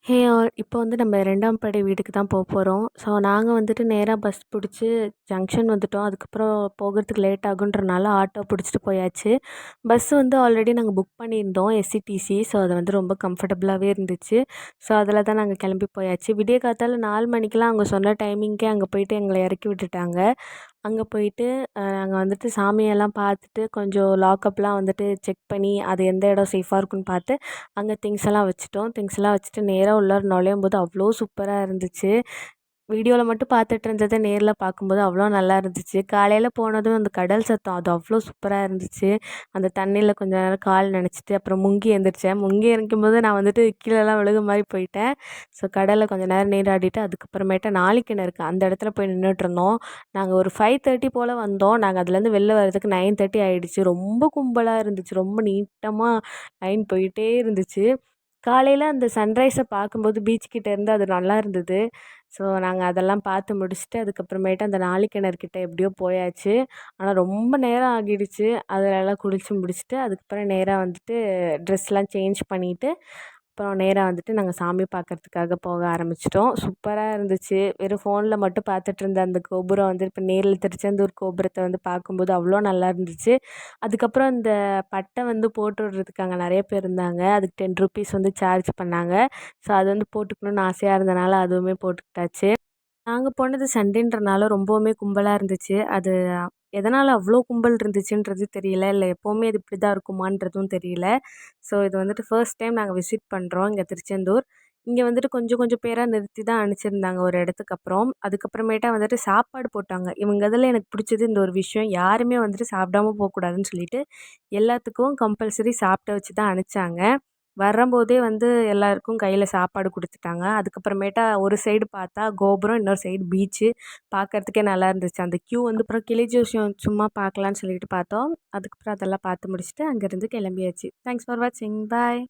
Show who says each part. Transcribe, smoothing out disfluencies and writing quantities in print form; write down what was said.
Speaker 1: Hey all இப்போ வந்து நம்ம 2ஆம் படி வீட்டுக்கு தான் போறோம். ஸோ நாங்க வந்துட்டு நேரா பஸ் புடிச்சு ஜங்ஷன் வந்துட்டோம். அதுக்கப்புறம் போகறதுக்கு லேட் ஆகுன்றனால ஆட்டோ புடிச்சிட்டு போயாச்சு. பஸ் வந்து ஆல்ரெடி நாங்க புக் பண்ணியிருந்தோம் எஸ்இடிசி. ஸோ அது வந்து ரொம்ப கம்ஃபர்டபுளாவே இருந்துச்சு. ஸோ அதில தான் நாங்க கிளம்பி போயாச்சு. விடிய காத்தால 4 மணிக்கெலாம் அவங்க சொன்ன டைமிங்க்கே அங்கே போயிட்டு எங்கள இறக்கி விட்டுட்டாங்க. அங்கே போயிட்டு நாங்கள் வந்துட்டு சாமியெல்லாம் பார்த்துட்டு கொஞ்சம் லாக்கப்லாம் வந்துட்டு செக் பண்ணி அது எந்த இடம் சேஃபாக இருக்குன்னு பார்த்து அங்கே திங்ஸ் எல்லாம் வச்சுட்டோம். திங்ஸ் எல்லாம் வச்சுட்டு நேராக உள்ளார நுழையும்போது அவ்வளோ சூப்பராக இருந்துச்சு. வீடியோவில் மட்டும் பார்த்துட்டு இருந்ததை நேரில் பார்க்கும்போது அவ்வளோ நல்லா இருந்துச்சு. காலையில் போனதும் அந்த கடல் சத்தம் அது அவ்வளோ சூப்பராக இருந்துச்சு. அந்த தண்ணியில் கொஞ்ச நேரம் கால் நனைச்சிட்டு அப்புறம் முங்கி எழுந்திரிச்சேன். முங்கி எழுந்திரிக்கும்போது நான் வந்துட்டு கீழெல்லாம் விழுக மாதிரி போயிட்டேன். ஸோ கடலில் கொஞ்சம் நேரம் நீராடிட்டு அதுக்கப்புறமேட்டு நாழிக்கிணறு இருக்குது அந்த இடத்துல போய் நின்றுட்டுருந்தோம். நாங்கள் ஒரு 5:30 போல் வந்தோம். நாங்கள் அதுலேருந்து வெளில வர்றதுக்கு 9:30 ஆகிடுச்சு. ரொம்ப கும்பலாக இருந்துச்சு. ரொம்ப நீட்டமாக லைன் போயிட்டே இருந்துச்சு. காலையில் அந்த சன்ரைஸை பார்க்கும்போது பீச் கிட்ட இருந்து அது நல்லா இருந்தது. ஸோ நாங்கள் அதெல்லாம் பார்த்து முடிச்சுட்டு அதுக்கப்புறமேட்டு அந்த நாழிக்கிணறுக்கிட்ட எப்படியோ போயாச்சு. ஆனால் ரொம்ப நேரம் ஆகிடுச்சு. அதுலலாம் குளித்து முடிச்சுட்டு அதுக்கப்புறம் நேராக வந்துட்டு ட்ரெஸ்லாம் சேஞ்ச் பண்ணிவிட்டு அப்புறம் நேராக வந்துட்டு நாங்கள் சாமி பார்க்கறதுக்காக போக ஆரம்பிச்சிட்டோம். சூப்பராக இருந்துச்சு. வெறும் ஃபோனில் மட்டும் பார்த்துட்டு இருந்த அந்த கோபுரம் வந்து இப்போ நேரில் திருச்செந்தூர் கோபுரத்தை வந்து பார்க்கும்போது அவ்வளோ நல்லா இருந்துச்சு. அதுக்கப்புறம் இந்த பட்டை வந்து போட்டு விடுறதுக்கு அங்கே நிறைய பேர் இருந்தாங்க. அதுக்கு ₹10 வந்து சார்ஜ் பண்ணாங்க. ஸோ அது வந்து போட்டுக்கணும்னு ஆசையாக இருந்தனால அதுவுமே போட்டுக்கிட்டாச்சு. நாங்க போனது சண்டேன்றனால ரொம்பவுமே கும்பலா இருந்துச்சு. அது எதனால அவ்ளோ கும்பல் இருந்துச்சுன்றது தெரியல. இல்ல எப்பவுமே இது இப்படி தான் இருக்குமான்றதும் தெரியல. ஸோ இது வந்துட்டு ஃபர்ஸ்ட் டைம் நாங்க விசிட் பண்றோம் இங்க திருச்செந்தூர். இங்க வந்துட்டு கொஞ்சம் கொஞ்சம் பேரா நிறுத்தி தான் அனுப்பிச்சிருந்தாங்க ஒரு இடத்துக்கு அப்புறம். அதுக்கப்புறமேட்டா வந்துட்டு சாப்பாடு போட்டாங்க. இவங்க இதில எனக்கு பிடிச்சது இந்த ஒரு விஷயம். யாருமே வந்துட்டு சாப்பிடாம போக்கூடாதுன்னு சொல்லிட்டு, எல்லாத்துக்கும் கம்பல்சரி சாப்பிட வச்சு தான் அனுப்பிச்சாங்க. வரம்போதே வந்து எல்லாருக்கும் கையில் சாப்பாடு கொடுத்துட்டாங்க. அதுக்கப்புறமேட்டா ஒரு சைடு பார்த்தா கோபுரம், இன்னொரு சைடு பீச்சு. பார்க்கறதுக்கே நல்லா இருந்துச்சு. அந்த கியூ வந்து அப்புறம் கிளி ஜோசியம் சும்மா பார்க்கலான்னு சொல்லிட்டு பார்த்தோம். அதுக்கப்புறம் அதெல்லாம் பார்த்து முடிச்சுட்டு அங்கேருந்து கிளம்பியாச்சு. தேங்க்ஸ் ஃபார் வாட்சிங். பாய்.